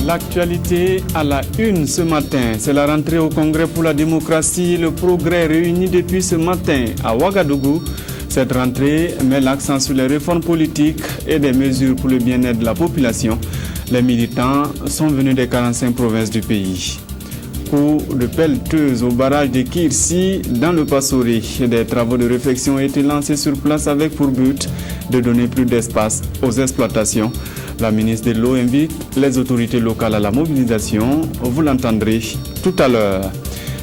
L'actualité à la une ce matin, c'est la rentrée au Congrès pour la démocratie et le progrès réunis depuis ce matin à Ouagadougou. Cette rentrée met l'accent sur les réformes politiques et des mesures pour le bien-être de la population. Les militants sont venus des 45 provinces du pays. Coup de pelleteuse au barrage de Kirsi dans le Passoré. Des travaux de réflexion ont été lancés sur place avec pour but de donner plus d'espace aux exploitations. La ministre de l'Eau invite les autorités locales à la mobilisation. Vous l'entendrez tout à l'heure.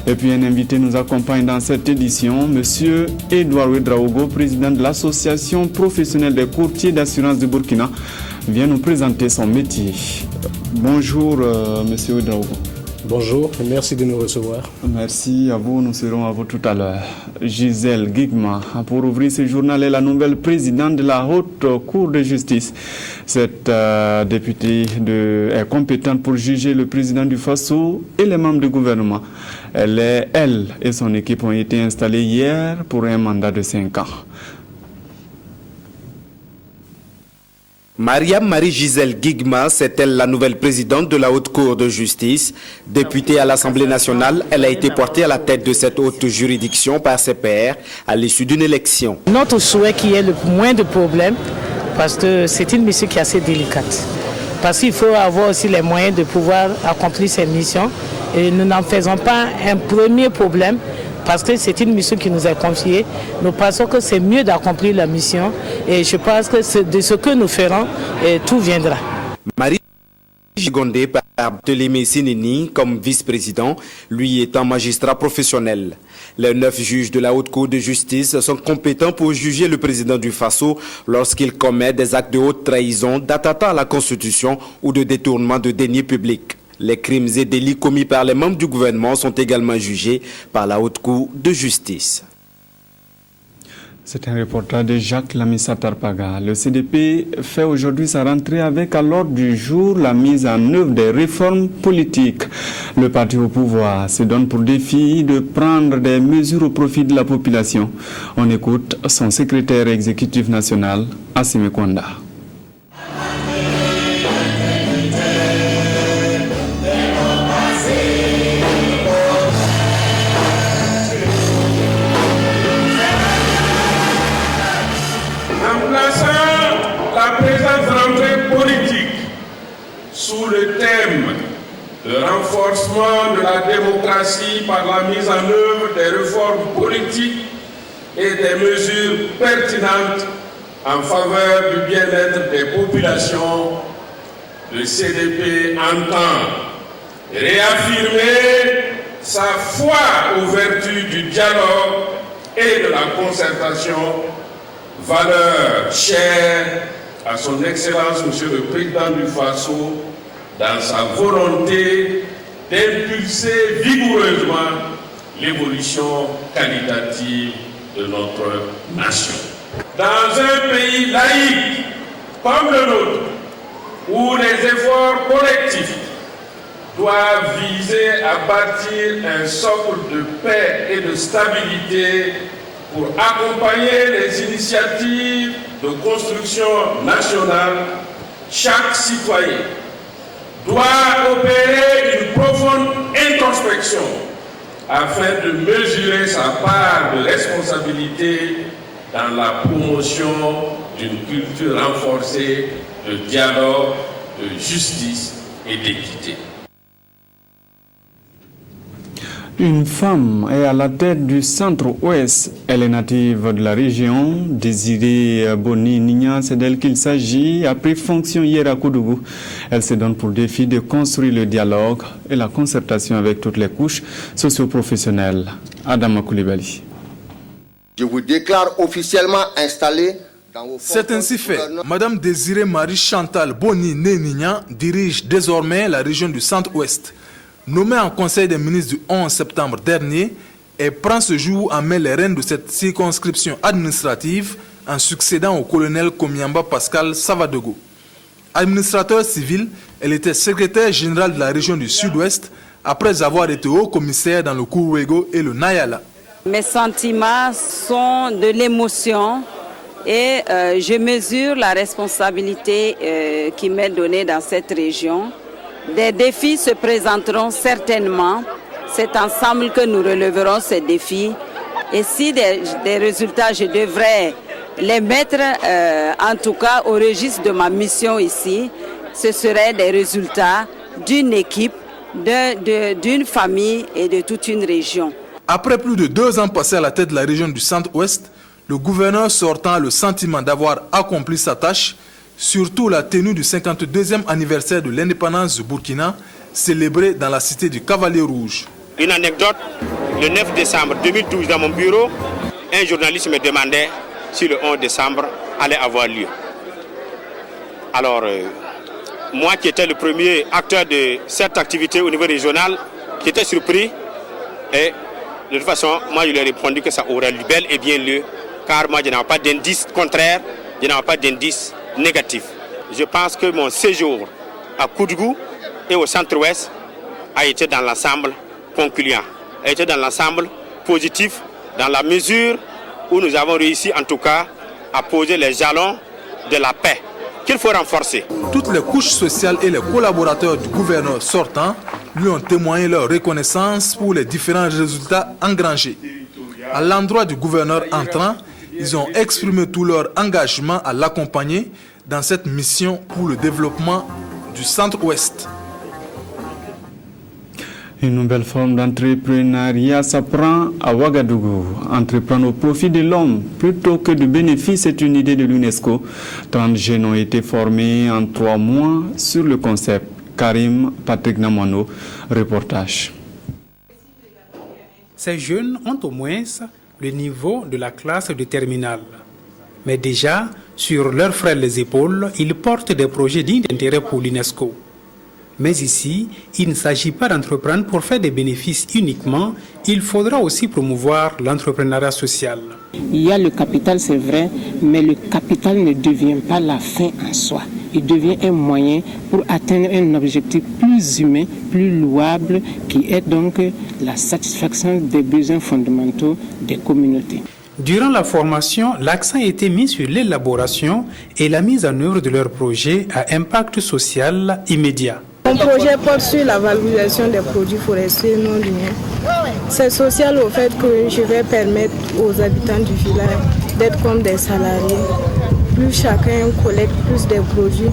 Et puis un invité nous accompagne dans cette édition, Monsieur Edouard Ouedraogo, président de l'Association professionnelle des courtiers d'assurance de Burkina, vient nous présenter son métier. Bonjour Monsieur Ouedraogo. Bonjour et merci de nous recevoir. Merci à vous, nous serons à vous tout à l'heure. Gisèle Guigma, pour ouvrir ce journal, est la nouvelle présidente de la Haute Cour de justice. Cette députée est compétente pour juger le président du Faso et les membres du gouvernement. Elle et son équipe ont été installées hier pour un mandat de 5 ans. Mariam Marie-Gisèle Guigma, c'est elle la nouvelle présidente de la Haute Cour de justice. Députée à l'Assemblée nationale, elle a été portée à la tête de cette haute juridiction par ses pairs à l'issue d'une élection. Notre souhait qu'il y ait le moins de problèmes, parce que c'est une mission qui est assez délicate. Parce qu'il faut avoir aussi les moyens de pouvoir accomplir ces missions. Et nous n'en faisons pas un premier problème, parce que c'est une mission qui nous est confiée. Nous pensons que c'est mieux d'accomplir la mission et je pense que de ce que nous ferons, tout viendra. Marie secondée par Barthélémy Sinini comme vice-président, lui étant magistrat professionnel. Les 9 juges de la Haute Cour de justice sont compétents pour juger le président du Faso lorsqu'il commet des actes de haute trahison, d'attentat à la Constitution ou de détournement de deniers publics. Les crimes et délits commis par les membres du gouvernement sont également jugés par la Haute Cour de justice. C'est un reportage de Jacques Lamissa Tarpaga. Le CDP fait aujourd'hui sa rentrée avec à l'ordre du jour la mise en œuvre des réformes politiques. Le parti au pouvoir se donne pour défi de prendre des mesures au profit de la population. On écoute son secrétaire exécutif national, Assimi Kwanda. Sous le thème de renforcement de la démocratie par la mise en œuvre des réformes politiques et des mesures pertinentes en faveur du bien-être des populations, le CDP entend réaffirmer sa foi aux vertus du dialogue et de la concertation, valeurs chères à son Excellence, Monsieur le Président du Faso, dans sa volonté d'impulser vigoureusement l'évolution qualitative de notre nation. Dans un pays laïque comme le nôtre, où les efforts collectifs doivent viser à bâtir un socle de paix et de stabilité pour accompagner les initiatives de construction nationale, chaque citoyen doit opérer une profonde introspection afin de mesurer sa part de responsabilité dans la promotion d'une culture renforcée de dialogue, de justice et d'équité. Une femme est à la tête du centre-ouest. Elle est native de la région. Désirée Boni Nignan, c'est d'elle qu'il s'agit. A pris fonction hier à Koudougou. Elle se donne pour défi de construire le dialogue et la concertation avec toutes les couches socio-professionnelles. Adama Koulibaly. Je vous déclare officiellement installé. C'est ainsi fait. Madame Désirée Marie Chantal Boni Nignan dirige désormais la région du centre-ouest. Nommée en Conseil des ministres du 11 septembre dernier, elle prend ce jour en main les rênes de cette circonscription administrative en succédant au colonel Komiamba Pascal Savadogo. Administrateur civil, elle était secrétaire générale de la région du Sud-Ouest après avoir été haut commissaire dans le Kourouégo et le Nayala. Mes sentiments sont de l'émotion et je mesure la responsabilité qui m'est donnée dans cette région Des défis se présenteront certainement. C'est ensemble que nous releverons ces défis. Et si des résultats, je devrais les mettre en tout cas au registre de ma mission ici, ce seraient des résultats d'une équipe, d'une famille et de toute une région. Après plus de 2 ans passés à la tête de la région du Centre-Ouest, le gouverneur sortant a le sentiment d'avoir accompli sa tâche, surtout la tenue du 52e anniversaire de l'indépendance du Burkina, célébré dans la cité du Cavalier Rouge. Une anecdote, le 9 décembre 2012 dans mon bureau, un journaliste me demandait si le 11 décembre allait avoir lieu. Alors, moi qui étais le premier acteur de cette activité au niveau régional, j'étais surpris et de toute façon, moi je lui ai répondu que ça aurait bel et bien lieu, car moi je n'avais pas d'indice contraire, je n'avais pas d'indice négatif. Je pense que mon séjour à Koudougou et au Centre-Ouest a été dans l'ensemble concluant, a été dans l'ensemble positif, dans la mesure où nous avons réussi en tout cas à poser les jalons de la paix qu'il faut renforcer. Toutes les couches sociales et les collaborateurs du gouverneur sortant lui ont témoigné leur reconnaissance pour les différents résultats engrangés. À l'endroit du gouverneur entrant, ils ont exprimé tout leur engagement à l'accompagner dans cette mission pour le développement du Centre-Ouest. Une nouvelle forme d'entrepreneuriat s'apprend à Ouagadougou. Entreprendre au profit de l'homme plutôt que de bénéfice est une idée de l'UNESCO. 30 jeunes ont été formés en 3 mois sur le concept. Karim Patrick Namono, reportage. Ces jeunes ont au moins le niveau de la classe de terminale. Mais déjà, sur leurs frêles épaules, ils portent des projets dignes d'intérêt pour l'UNESCO. Mais ici, il ne s'agit pas d'entreprendre pour faire des bénéfices uniquement, il faudra aussi promouvoir l'entrepreneuriat social. Il y a le capital, c'est vrai, mais le capital ne devient pas la fin en soi. Il devient un moyen pour atteindre un objectif plus humain, plus louable, qui est donc la satisfaction des besoins fondamentaux des communautés. Durant la formation, l'accent a été mis sur l'élaboration et la mise en œuvre de leurs projets à impact social immédiat. Mon projet porte sur la valorisation des produits forestiers non linéaires. C'est social au fait que je vais permettre aux habitants du village d'être comme des salariés. Plus chacun collecte plus des produits,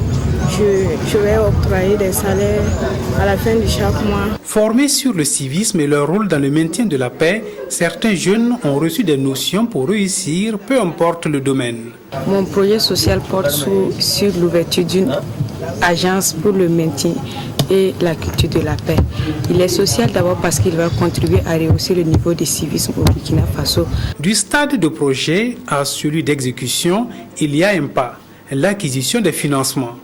je vais octroyer des salaires à la fin de chaque mois. Formés sur le civisme et leur rôle dans le maintien de la paix, certains jeunes ont reçu des notions pour réussir, peu importe le domaine. Mon projet social porte sur l'ouverture d'une agence pour le maintien et la culture de la paix. Il est social d'abord parce qu'il va contribuer à rehausser le niveau de civisme au Burkina Faso. Du stade de projet à celui d'exécution, il y a un pas, l'acquisition des financements.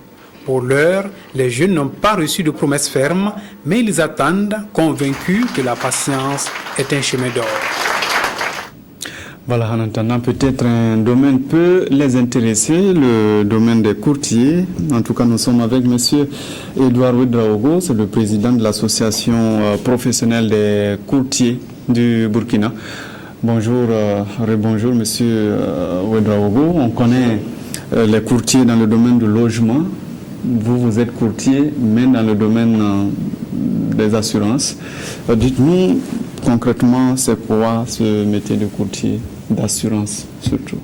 Pour l'heure, les jeunes n'ont pas reçu de promesses fermes, mais ils attendent, convaincus que la patience est un chemin d'or. Voilà, en attendant, peut-être un domaine peut les intéresser, le domaine des courtiers. En tout cas, nous sommes avec M. Edouard Ouedraogo, c'est le président de l'association professionnelle des courtiers du Burkina. Bonjour, rebonjour M. Ouedraogo. On connaît les courtiers dans le domaine du logement. Vous êtes courtier, mais dans le domaine des assurances. Dites-nous concrètement, c'est quoi ce métier de courtier d'assurance surtout?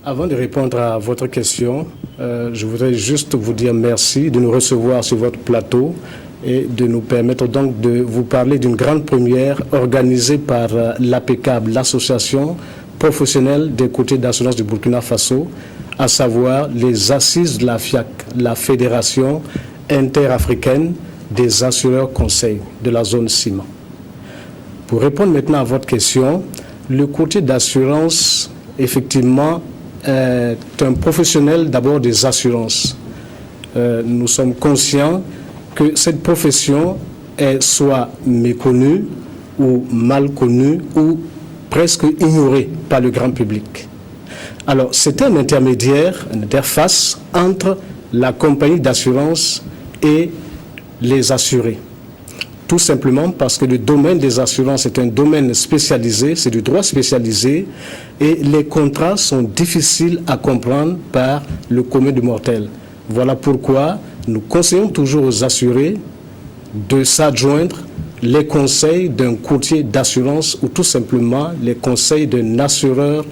Avant de répondre à votre question, je voudrais juste vous dire merci de nous recevoir sur votre plateau et de nous permettre donc de vous parler d'une grande première organisée par l'APECAB, l'association professionnelle des courtiers d'assurance du Burkina Faso, à savoir les assises de la FIAC, la Fédération interafricaine des assureurs conseils de la zone ciment. Pour répondre maintenant à votre question, le courtier d'assurance, effectivement, est un professionnel d'abord des assurances. Nous sommes conscients que cette profession est soit méconnue ou mal connue ou presque ignorée par le grand public. Alors, c'est un intermédiaire, une interface entre la compagnie d'assurance et les assurés. Tout simplement parce que le domaine des assurances est un domaine spécialisé, c'est du droit spécialisé, et les contrats sont difficiles à comprendre par le commun des mortels. Voilà pourquoi nous conseillons toujours aux assurés de s'adjoindre les conseils d'un courtier d'assurance ou tout simplement les conseils d'un assureur,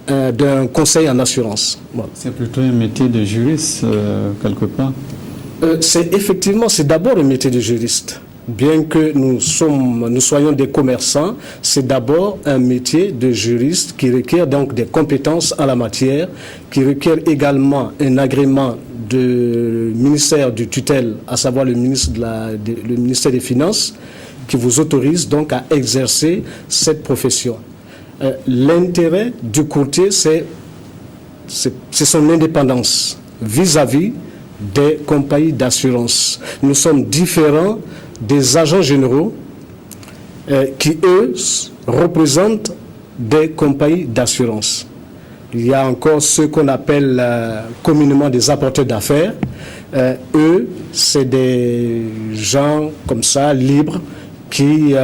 d'un conseil en assurance. Voilà. C'est plutôt un métier de juriste, quelque part. C'est d'abord un métier de juriste. Bien que nous soyons des commerçants, c'est d'abord un métier de juriste qui requiert donc des compétences en la matière, qui requiert également un agrément du ministère du tutelle, à savoir le ministère des Finances, qui vous autorise donc à exercer cette profession. L'intérêt du courtier, c'est son indépendance vis-à-vis des compagnies d'assurance. Nous sommes différents des agents généraux qui, eux, représentent des compagnies d'assurance. Il y a encore ceux qu'on appelle communément des apporteurs d'affaires. Eux, c'est des gens comme ça, libres, qui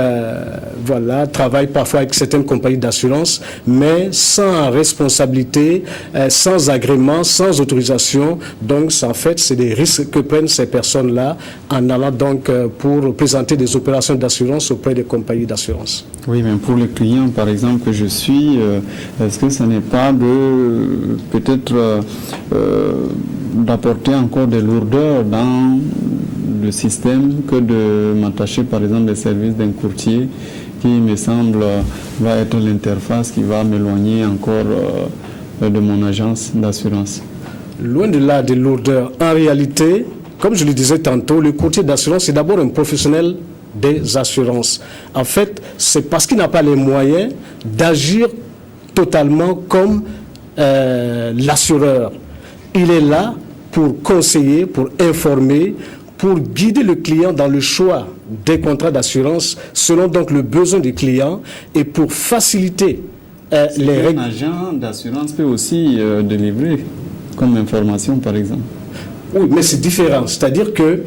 travaillent parfois avec certaines compagnies d'assurance, mais sans responsabilité, sans agrément, sans autorisation. Donc, en fait, c'est des risques que prennent ces personnes-là en allant donc pour présenter des opérations d'assurance auprès des compagnies d'assurance. Oui, mais pour les clients, par exemple, que je suis, est-ce que ce n'est pas d'apporter encore des lourdeurs dans le système que de m'attacher par exemple des services d'un courtier qui me semble va être l'interface qui va m'éloigner encore de mon agence d'assurance? Loin de là des lourdeurs. En réalité, comme je le disais tantôt, le courtier d'assurance c'est d'abord un professionnel des assurances. En fait, c'est parce qu'il n'a pas les moyens d'agir totalement comme l'assureur. Il est là pour conseiller, pour informer, pour guider le client dans le choix des contrats d'assurance selon donc le besoin du client et pour faciliter les règles. Un agent d'assurance peut aussi délivrer comme information, par exemple. Oui, mais c'est différent. C'est-à-dire que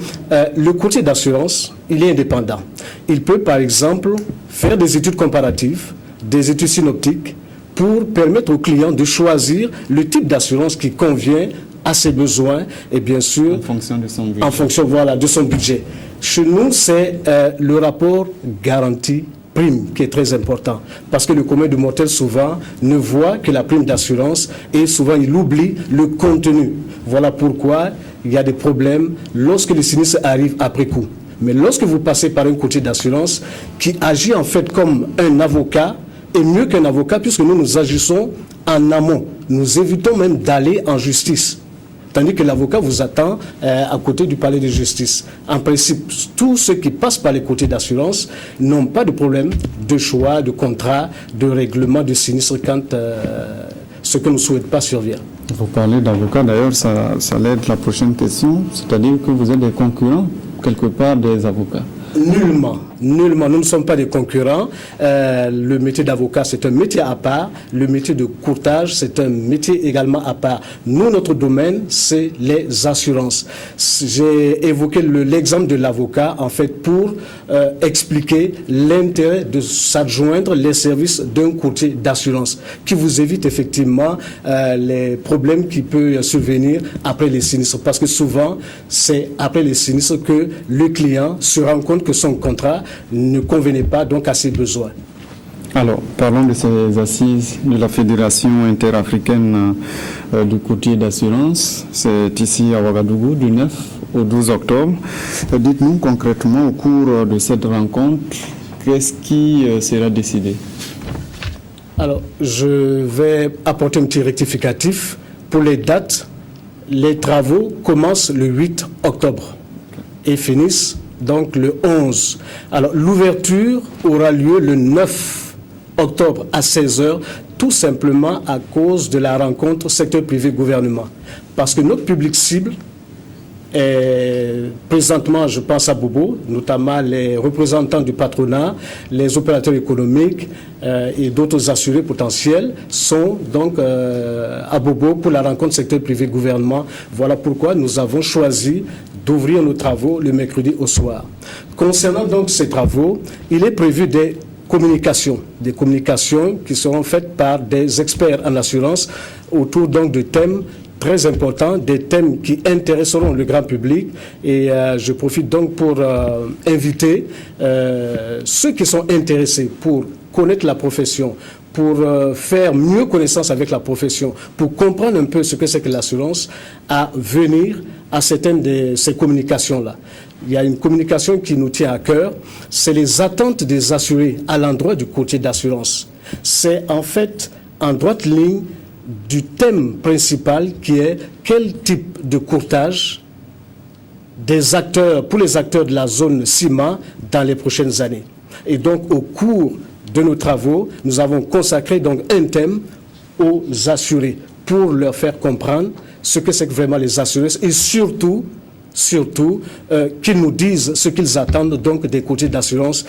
le courtier d'assurance, il est indépendant. Il peut, par exemple, faire des études comparatives, des études synoptiques, pour permettre au client de choisir le type d'assurance qui convient à ses besoins et bien sûr en fonction de son budget. En fonction, de son budget. Chez nous, c'est le rapport garantie-prime qui est très important parce que le commun du mortel souvent ne voit que la prime d'assurance et souvent il oublie le contenu. Voilà pourquoi il y a des problèmes lorsque le sinistre arrive après coup. Mais lorsque vous passez par un courtier d'assurance qui agit en fait comme un avocat, et mieux qu'un avocat puisque nous agissons en amont. Nous évitons même d'aller en justice. Tandis que l'avocat vous attend à côté du palais de justice. En principe, tous ceux qui passent par les courtiers d'assurance n'ont pas de problème de choix, de contrat, de règlement de sinistre quand ce que nous ne souhaitons pas survient. Vous parlez d'avocat, d'ailleurs, ça allait être la prochaine question, c'est-à-dire que vous êtes des concurrents, quelque part, des avocats. Nullement. Nullement. Nous ne sommes pas des concurrents. Le métier d'avocat, c'est un métier à part. Le métier de courtage, c'est un métier également à part. Nous, notre domaine, c'est les assurances. J'ai évoqué l'exemple de l'avocat, en fait, pour expliquer l'intérêt de s'adjoindre les services d'un courtier d'assurance, qui vous évite effectivement les problèmes qui peuvent survenir après les sinistres. Parce que souvent, c'est après les sinistres que le client se rend compte que son contrat ne convenait pas donc à ses besoins. Alors, parlons de ces assises de la Fédération interafricaine du courtier d'assurance. C'est ici à Ouagadougou du 9 au 12 octobre. Dites-nous concrètement au cours de cette rencontre, qu'est-ce qui sera décidé? Alors, je vais apporter un petit rectificatif. Pour les dates, les travaux commencent le 8 octobre et finissent donc le 11. Alors, l'ouverture aura lieu le 9 octobre à 16h, tout simplement à cause de la rencontre secteur privé-gouvernement. Parce que notre public cible est présentement, je pense à Bobo, notamment les représentants du patronat, les opérateurs économiques et d'autres assurés potentiels sont donc à Bobo pour la rencontre secteur privé-gouvernement. Voilà pourquoi nous avons choisi d'ouvrir nos travaux le mercredi au soir. Concernant donc ces travaux, il est prévu des communications qui seront faites par des experts en assurance autour donc de thèmes très importants, des thèmes qui intéresseront le grand public. Et je profite donc pour inviter ceux qui sont intéressés pour connaître la profession, pour faire mieux connaissance avec la profession, pour comprendre un peu ce que c'est que l'assurance, à venir à certaines de ces communications-là. Il y a une communication qui nous tient à cœur, c'est les attentes des assurés à l'endroit du courtier d'assurance. C'est en fait en droite ligne du thème principal qui est quel type de courtage des acteurs, pour les acteurs de la zone CIMA dans les prochaines années. Et donc au cours de nos travaux, nous avons consacré donc un thème aux assurés pour leur faire comprendre ce que c'est que vraiment les assurés et surtout qu'ils nous disent ce qu'ils attendent donc des courtiers d'assurance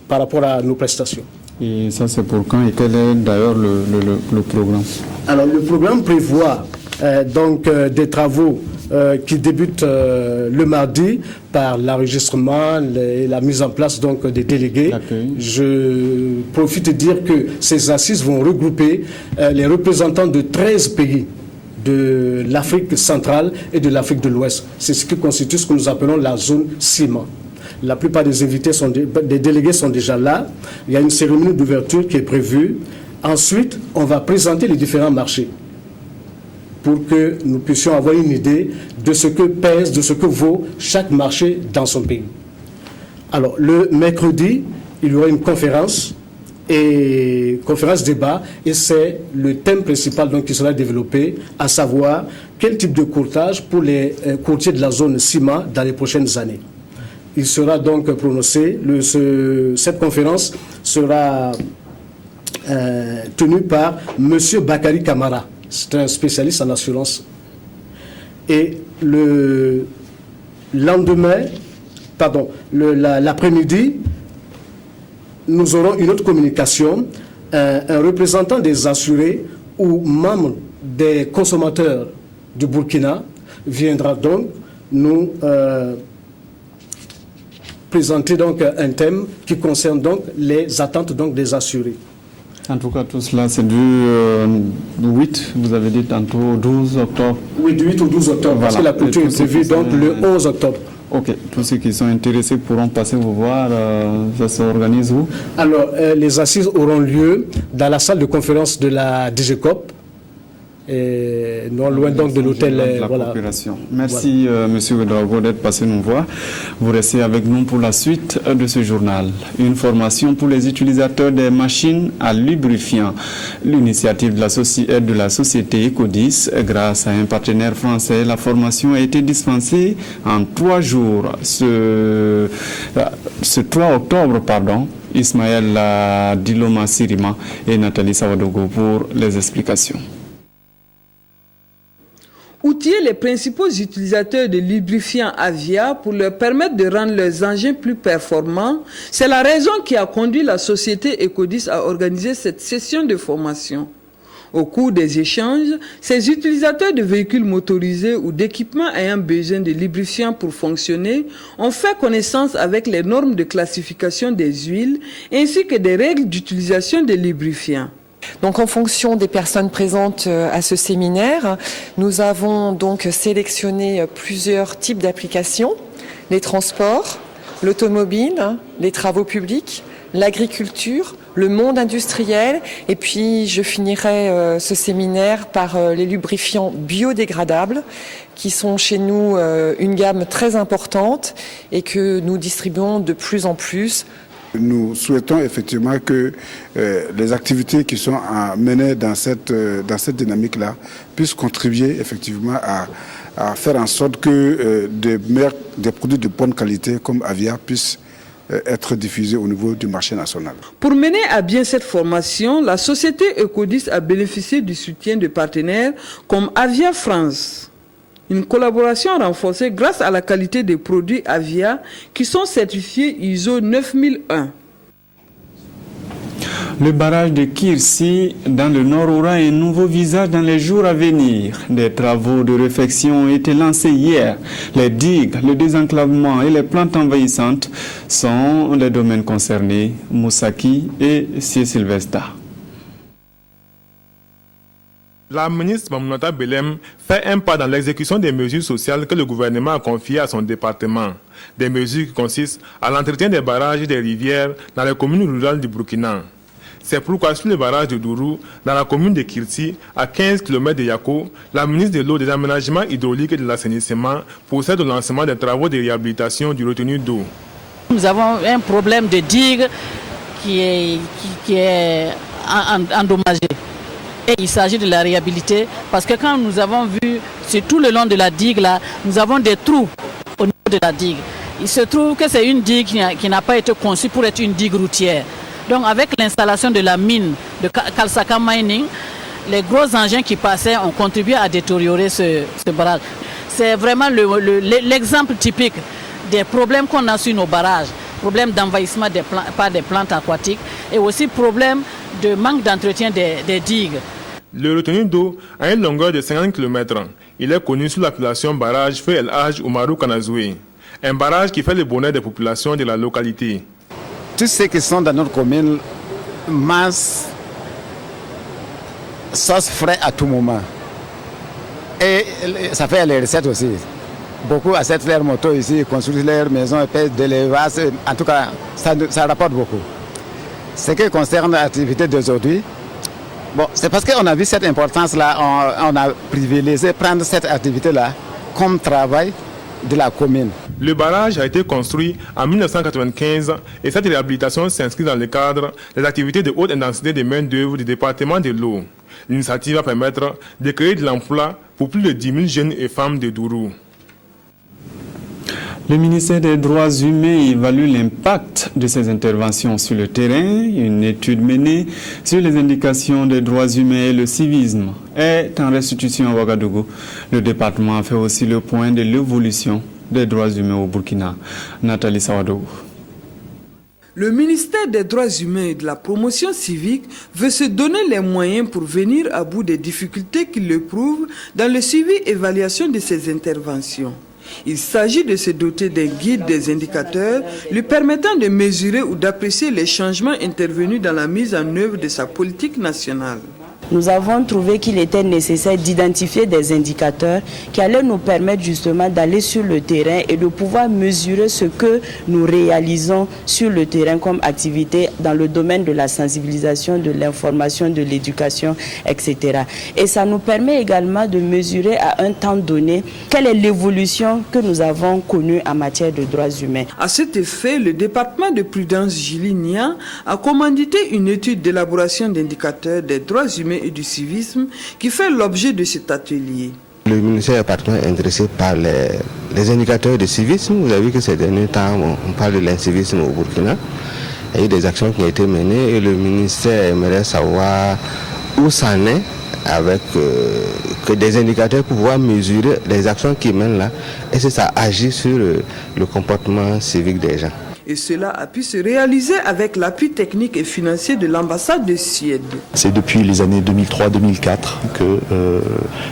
par rapport à nos prestations. Et ça c'est pour quand et quel est d'ailleurs le programme? Alors le programme prévoit des travaux qui débutent le mardi par l'enregistrement et la mise en place donc des délégués. Je profite de dire que ces assises vont regrouper les représentants de 13 pays de l'Afrique centrale et de l'Afrique de l'Ouest. C'est ce qui constitue ce que nous appelons la zone CIMA. La plupart des invités des délégués sont déjà là. Il y a une cérémonie d'ouverture qui est prévue. Ensuite, on va présenter les différents marchés pour que nous puissions avoir une idée de ce que pèse, de ce que vaut chaque marché dans son pays. Alors, le mercredi, il y aura une conférence débat, et c'est le thème principal donc, qui sera développé, à savoir quel type de courtage pour les courtiers de la zone CIMA dans les prochaines années. Il sera donc prononcé, cette conférence sera tenue par M. Bakary Kamara. C'est un spécialiste en assurance. Et l'après-midi, nous aurons une autre communication. Un représentant des assurés ou membre des consommateurs du Burkina viendra donc nous présenter donc un thème qui concerne donc les attentes donc des assurés. En tout cas, tout cela, c'est du 8, vous avez dit tantôt, 12 octobre. Oui, du 8 au 12 octobre, voilà. Parce que la clôture est prévue donc le 11 octobre. Ok, tous ceux qui sont intéressés pourront passer vous voir, ça s'organise où? Alors, les assises auront lieu dans la salle de conférence de la DGCOP, et non loin donc de l'hôtel. Voilà. Merci, Monsieur Ouedraogo, d'être passé nous voir. Vous restez avec nous pour la suite de ce journal. Une formation pour les utilisateurs des machines à lubrifiant. L'initiative de la société Ecodis, grâce à un partenaire français, la formation a été dispensée en 3 jours. Ce 3 octobre, Ismaël Diloma Sirima et Nathalie Sawadogo pour les explications. Outiller les principaux utilisateurs de lubrifiants Avia pour leur permettre de rendre leurs engins plus performants, c'est la raison qui a conduit la société Ecodis à organiser cette session de formation. Au cours des échanges, ces utilisateurs de véhicules motorisés ou d'équipements ayant besoin de lubrifiants pour fonctionner ont fait connaissance avec les normes de classification des huiles ainsi que des règles d'utilisation des lubrifiants. Donc en fonction des personnes présentes à ce séminaire, nous avons donc sélectionné plusieurs types d'applications, les transports, l'automobile, les travaux publics, l'agriculture, le monde industriel, et puis je finirai ce séminaire par les lubrifiants biodégradables qui sont chez nous une gamme très importante et que nous distribuons de plus en plus. Nous souhaitons effectivement que les activités qui sont menées dans cette dynamique-là puissent contribuer effectivement à faire en sorte que des produits de bonne qualité comme Avia puissent être diffusés au niveau du marché national. Pour mener à bien cette formation, la société Ecodis a bénéficié du soutien de partenaires comme Avia France. Une collaboration renforcée grâce à la qualité des produits Avia qui sont certifiés ISO 9001. Le barrage de Kirsi dans le nord aura un nouveau visage dans les jours à venir. Des travaux de réfection ont été lancés hier. Les digues, le désenclavement et les plantes envahissantes sont les domaines concernés. « Moussaki » et « Sylvesta ». 「La ministre Mamounata Belem fait un pas dans l'exécution des mesures sociales que le gouvernement a confiées à son département. Des mesures qui consistent à l'entretien des barrages et des rivières dans les communes rurales du Burkina. C'est pourquoi sur le barrage de Dourou, dans la commune de Kirti, à 15 km de Yako, la ministre de l'eau, des aménagements hydrauliques et de l'assainissement procède au lancement des travaux de réhabilitation du retenu d'eau. Nous avons un problème de digue qui est endommagé. Et il s'agit de la réhabiliter parce que quand nous avons vu sur tout le long de la digue, là, nous avons des trous au niveau de la digue. Il se trouve que c'est une digue qui n'a pas été conçue pour être une digue routière. Donc avec l'installation de la mine de Kalsaka Mining, les gros engins qui passaient ont contribué à détériorer ce barrage. C'est vraiment l'exemple typique des problèmes qu'on a sur nos barrages. Problème d'envahissement par des plantes aquatiques et aussi problème de manque d'entretien des digues. Le retenu d'eau a une longueur de 50 km. Il est connu sous l'appellation barrage Feu El Hadj Oumarou Kanazoué. Un barrage qui fait le bonheur des populations de la localité. Tous ceux qui sont dans notre commune massent sauce frais à tout moment. Et ça fait les recettes aussi. Beaucoup achètent leurs motos ici, construisent leurs maisons, payent de l'élevage. En tout cas, ça rapporte beaucoup. Ce qui concerne l'activité d'aujourd'hui, c'est parce qu'on a vu cette importance-là, on a privilégié prendre cette activité-là comme travail de la commune. Le barrage a été construit en 1995 et cette réhabilitation s'inscrit dans le cadre des activités de haute intensité de main-d'œuvre du département de l'eau. L'initiative va permettre de créer de l'emploi pour plus de 10 000 jeunes et femmes de Dourou. Le ministère des Droits humains évalue l'impact de ces interventions sur le terrain. Une étude menée sur les indications des droits humains et le civisme est en restitution à Ouagadougou. Le département a fait aussi le point de l'évolution des droits humains au Burkina. Nathalie Sawadougou. Le ministère des Droits humains et de la promotion civique veut se donner les moyens pour venir à bout des difficultés qu'il éprouve dans le suivi et évaluation de ces interventions. Il s'agit de se doter d'un guide des indicateurs lui permettant de mesurer ou d'apprécier les changements intervenus dans la mise en œuvre de sa politique nationale. Nous avons trouvé qu'il était nécessaire d'identifier des indicateurs qui allaient nous permettre justement d'aller sur le terrain et de pouvoir mesurer ce que nous réalisons sur le terrain comme activité dans le domaine de la sensibilisation, de l'information, de l'éducation, etc. Et ça nous permet également de mesurer à un temps donné quelle est l'évolution que nous avons connue en matière de droits humains. À cet effet, le département de prudence Gilinia a commandité une étude d'élaboration d'indicateurs des droits humains et du civisme qui fait l'objet de cet atelier. Le ministère est particulièrement intéressé par les indicateurs de civisme. Vous avez vu que ces derniers temps, on parle de l'incivisme au Burkina. Il y a eu des actions qui ont été menées et le ministère aimerait savoir où ça en est avec que des indicateurs pour pouvoir mesurer les actions qu'ils mènent là et si ça agit sur le comportement civique des gens. Et cela a pu se réaliser avec l'appui technique et financier de l'ambassade de Suède. C'est depuis les années 2003-2004 que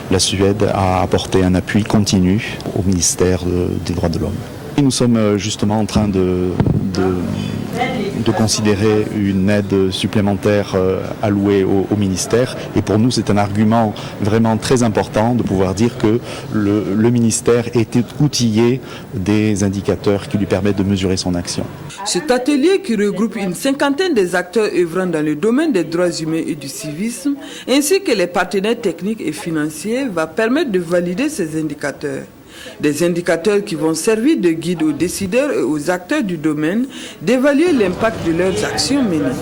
la Suède a apporté un appui continu au ministère des droits de l'homme. Et nous sommes justement en train de considérer une aide supplémentaire allouée au ministère. Et pour nous, c'est un argument vraiment très important de pouvoir dire que le ministère est outillé des indicateurs qui lui permettent de mesurer son action. Cet atelier qui regroupe une cinquantaine des acteurs œuvrant dans le domaine des droits humains et du civisme, ainsi que les partenaires techniques et financiers, va permettre de valider ces indicateurs. Des indicateurs qui vont servir de guide aux décideurs et aux acteurs du domaine d'évaluer l'impact de leurs actions menées.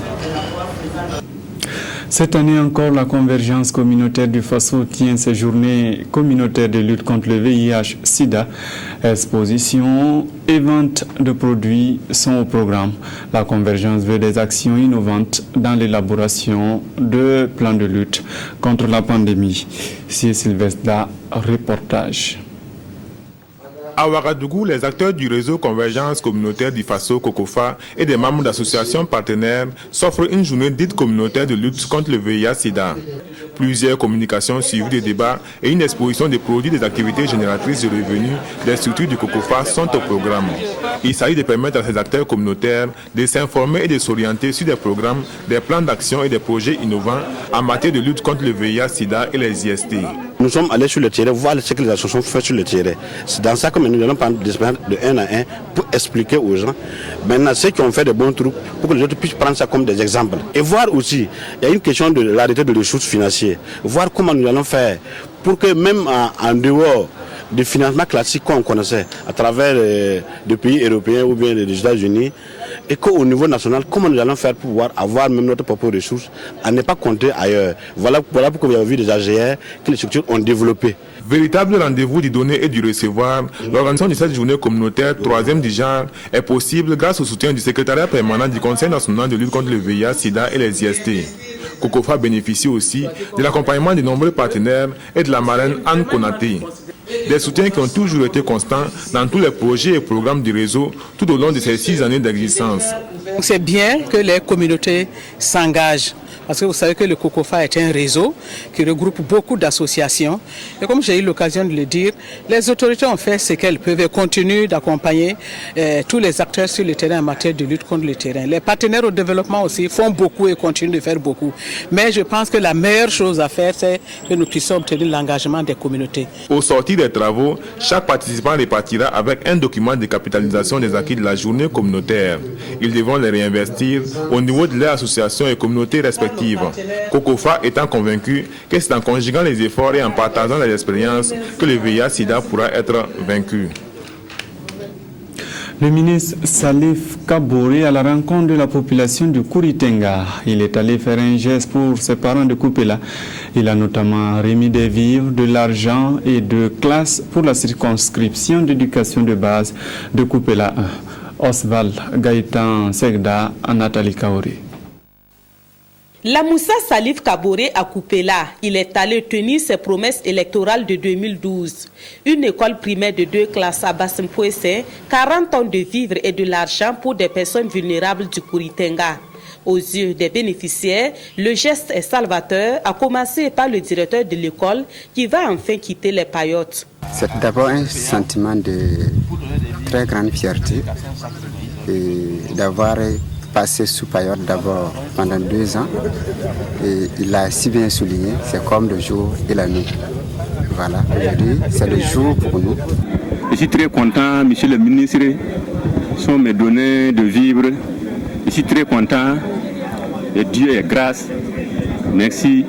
Cette année encore, la Convergence communautaire du Faso tient ses journées communautaires de lutte contre le VIH-Sida. Exposition et vente de produits sont au programme. La Convergence veut des actions innovantes dans l'élaboration de plans de lutte contre la pandémie. C'est Sylvestre, reportage. À Ouagadougou, les acteurs du réseau Convergence communautaire du Faso, Cocofa et des membres d'associations partenaires s'offrent une journée dite communautaire de lutte contre le VIH-Sida. Plusieurs communications suivies des débats et une exposition des produits des activités génératrices de revenus des structures du COCOFA sont au programme. Il s'agit de permettre à ces acteurs communautaires de s'informer et de s'orienter sur des programmes, des plans d'action et des projets innovants en matière de lutte contre le VIH-Sida et les IST. Nous sommes allés sur le terrain, voir ce que les associations font sur le terrain. C'est dans ça que nous allons prendre des expériences de 1 à 1 pour expliquer aux gens, maintenant ceux qui ont fait de bons trucs, pour que les autres puissent prendre ça comme des exemples. Et voir aussi, il y a une question de l'arrêté de ressources financières, voir comment nous allons faire pour que même en dehors du financement classique qu'on connaissait à travers des pays européens ou bien des États-Unis, et qu'au niveau national, comment nous allons faire pour pouvoir avoir même notre propre ressources, à ne pas compter ailleurs. Voilà pourquoi vous avez vu des AGR que les structures ont développé. Véritable rendez-vous du donner et du recevoir, l'organisation de cette journée communautaire 3e du genre est possible grâce au soutien du secrétariat permanent du Conseil national de lutte contre le VIH-Sida et les IST. COCOFA bénéficie aussi de l'accompagnement de nombreux partenaires et de la marraine Anne Konaté. Des soutiens qui ont toujours été constants dans tous les projets et programmes du réseau tout au long de ces 6 années d'existence. C'est bien que les communautés s'engagent. Parce que vous savez que le COCOFA est un réseau qui regroupe beaucoup d'associations. Et comme j'ai eu l'occasion de le dire, les autorités ont fait ce qu'elles peuvent et continuent d'accompagner tous les acteurs sur le terrain en matière de lutte contre le terrain. Les partenaires au développement aussi font beaucoup et continuent de faire beaucoup. Mais je pense que la meilleure chose à faire, c'est que nous puissions obtenir l'engagement des communautés. Au sortir des travaux, chaque participant repartira avec un document de capitalisation des acquis de la journée communautaire. Ils devront les réinvestir au niveau de leurs associations et communautés respectives. COCOFA étant convaincu que c'est en conjuguant les efforts et en partageant les expériences que le VIH-Sida pourra être vaincu. Le ministre Salif Kaboré à la rencontre de la population de Kouritenga. Il est allé faire un geste pour ses parents de Koupela. Il a notamment remis des vivres, de l'argent et de classes pour la circonscription d'éducation de base de Koupela 1. Oswald Gaëtan Segda à Nathalie Kaoré. La Moussa Salif Kaboré à Koupela, il est allé tenir ses promesses électorales de 2012. Une école primaire de 2 classes à Bassim-Pouessé, 40 tonnes de vivres et de l'argent pour des personnes vulnérables du Kouritenga. Aux yeux des bénéficiaires, le geste est salvateur, à commencer par le directeur de l'école qui va enfin quitter les paillotes. C'est d'abord un sentiment de très grande fierté d'avoir passé sous paillote d'abord pendant 2 ans. Et il a si bien souligné, c'est comme le jour et la nuit. Voilà, aujourd'hui c'est le jour pour nous. Je suis très content, monsieur le ministre, sont me donné de vivre. Je suis très content et Dieu est grâce. Merci,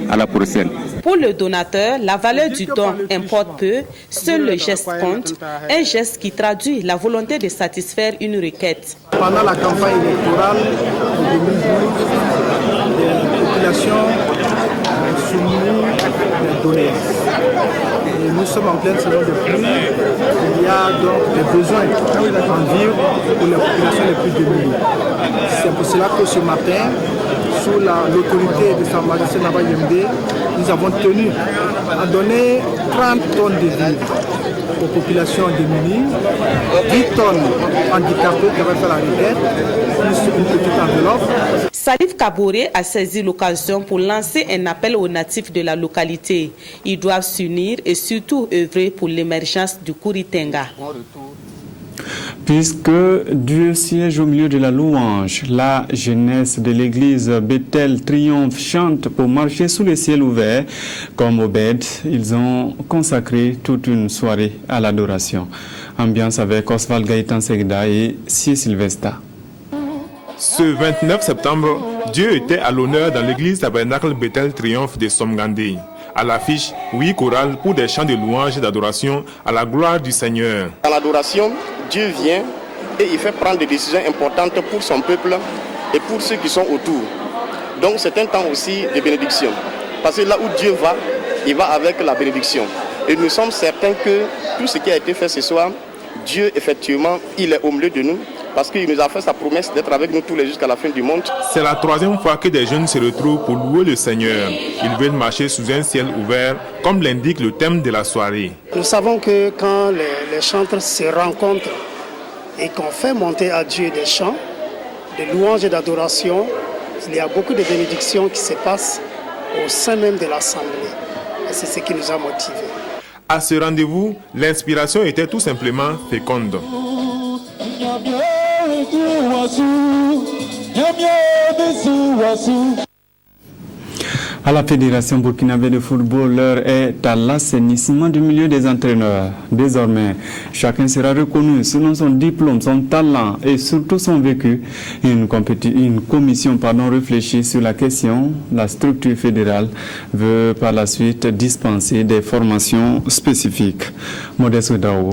à la prochaine. Pour le donateur, la valeur du don importe peu, seul le geste compte, un geste qui traduit la volonté de satisfaire une requête. Pendant la campagne électorale de 2012, les populations ont soumis des doléances. Et nous sommes en pleine saison de pluie, il y a donc des besoins en vivre pour les populations les plus démunies. C'est pour cela que ce matin, sous l'autorité de Sa Majesté Naba Yembe, nous avons tenu à donner 30 tonnes de vivres aux populations démunies, 10 tonnes handicapées qui avaient fait la requête, plus une petite enveloppe. Salif Kaboré a saisi l'occasion pour lancer un appel aux natifs de la localité. Ils doivent s'unir et surtout œuvrer pour l'émergence du Kouritenga. Puisque Dieu siège au milieu de la louange, la jeunesse de l'église Bethel Triomphe chante pour marcher sous le ciel ouvert. Comme Obed, ils ont consacré toute une soirée à l'adoration. Ambiance avec Oswald Gaëtan Segda et Sie Sylvesta. Ce 29 septembre, Dieu était à l'honneur dans l'église tabernacle Bethel Triomphe de Somgandé. À l'affiche, 8 chorales pour des chants de louange et d'adoration à la gloire du Seigneur. Dans l'adoration, Dieu vient et il fait prendre des décisions importantes pour son peuple et pour ceux qui sont autour. Donc c'est un temps aussi de bénédiction. Parce que là où Dieu va, il va avec la bénédiction. Et nous sommes certains que tout ce qui a été fait ce soir, Dieu effectivement, il est au milieu de nous. Parce qu'il nous a fait sa promesse d'être avec nous tous les jusqu'à la fin du monde. C'est la 3e fois que des jeunes se retrouvent pour louer le Seigneur. Ils veulent marcher sous un ciel ouvert, comme l'indique le thème de la soirée. Nous savons que quand les chanteurs se rencontrent et qu'on fait monter à Dieu des chants, de louanges et d'adoration, il y a beaucoup de bénédictions qui se passent au sein même de l'Assemblée. Et c'est ce qui nous a motivés. À ce rendez-vous, l'inspiration était tout simplement féconde. À la Fédération burkinabé de football, l'heure est à l'assainissement du milieu des entraîneurs. Désormais, chacun sera reconnu selon son diplôme, son talent et surtout son vécu. Une commission réfléchit sur la question. La structure fédérale veut par la suite dispenser des formations spécifiques. Modeste Dao.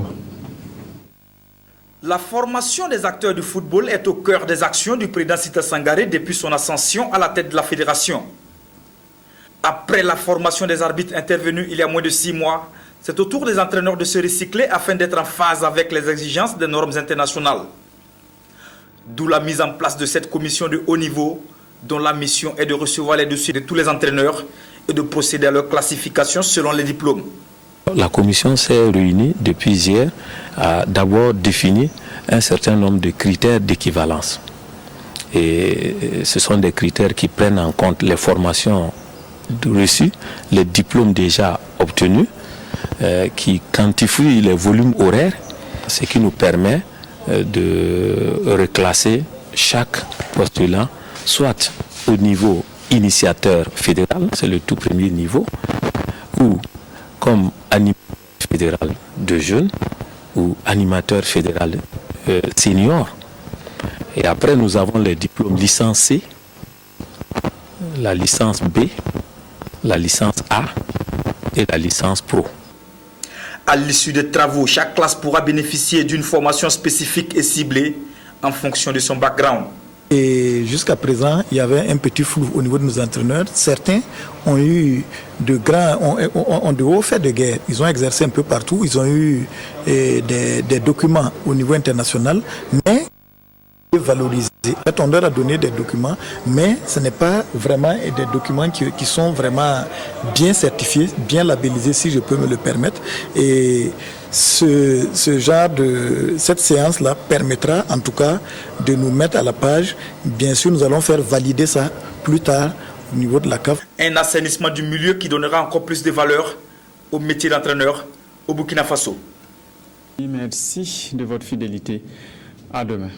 La formation des acteurs du football est au cœur des actions du président Sita Sangaré depuis son ascension à la tête de la fédération. Après la formation des arbitres intervenue il y a moins de 6 mois, c'est au tour des entraîneurs de se recycler afin d'être en phase avec les exigences des normes internationales. D'où la mise en place de cette commission de haut niveau, dont la mission est de recevoir les dossiers de tous les entraîneurs et de procéder à leur classification selon les diplômes. La commission s'est réunie depuis hier à d'abord définir un certain nombre de critères d'équivalence. Et ce sont des critères qui prennent en compte les formations reçus, les diplômes déjà obtenus, qui quantifient les volumes horaires, ce qui nous permet de reclasser chaque postulant, soit au niveau initiateur fédéral, c'est le tout premier niveau, ou comme animateur fédéral de jeunes, ou animateur fédéral senior. Et après, nous avons les diplômes licence C, la licence B, la licence A et la licence Pro. À l'issue des travaux, chaque classe pourra bénéficier d'une formation spécifique et ciblée en fonction de son background. Et jusqu'à présent, il y avait un petit flou au niveau de nos entraîneurs. Certains ont eu ont de hauts faits de guerre. Ils ont exercé un peu partout. Ils ont eu des documents au niveau international, mais valoriser. On leur a donné des documents, mais ce n'est pas vraiment des documents qui sont vraiment bien certifiés, bien labellisés, si je peux me le permettre. Et cette séance-là permettra en tout cas de nous mettre à la page. Bien sûr, nous allons faire valider ça plus tard au niveau de la CAF. Un assainissement du milieu qui donnera encore plus de valeur au métier d'entraîneur au Burkina Faso. Merci de votre fidélité. À demain.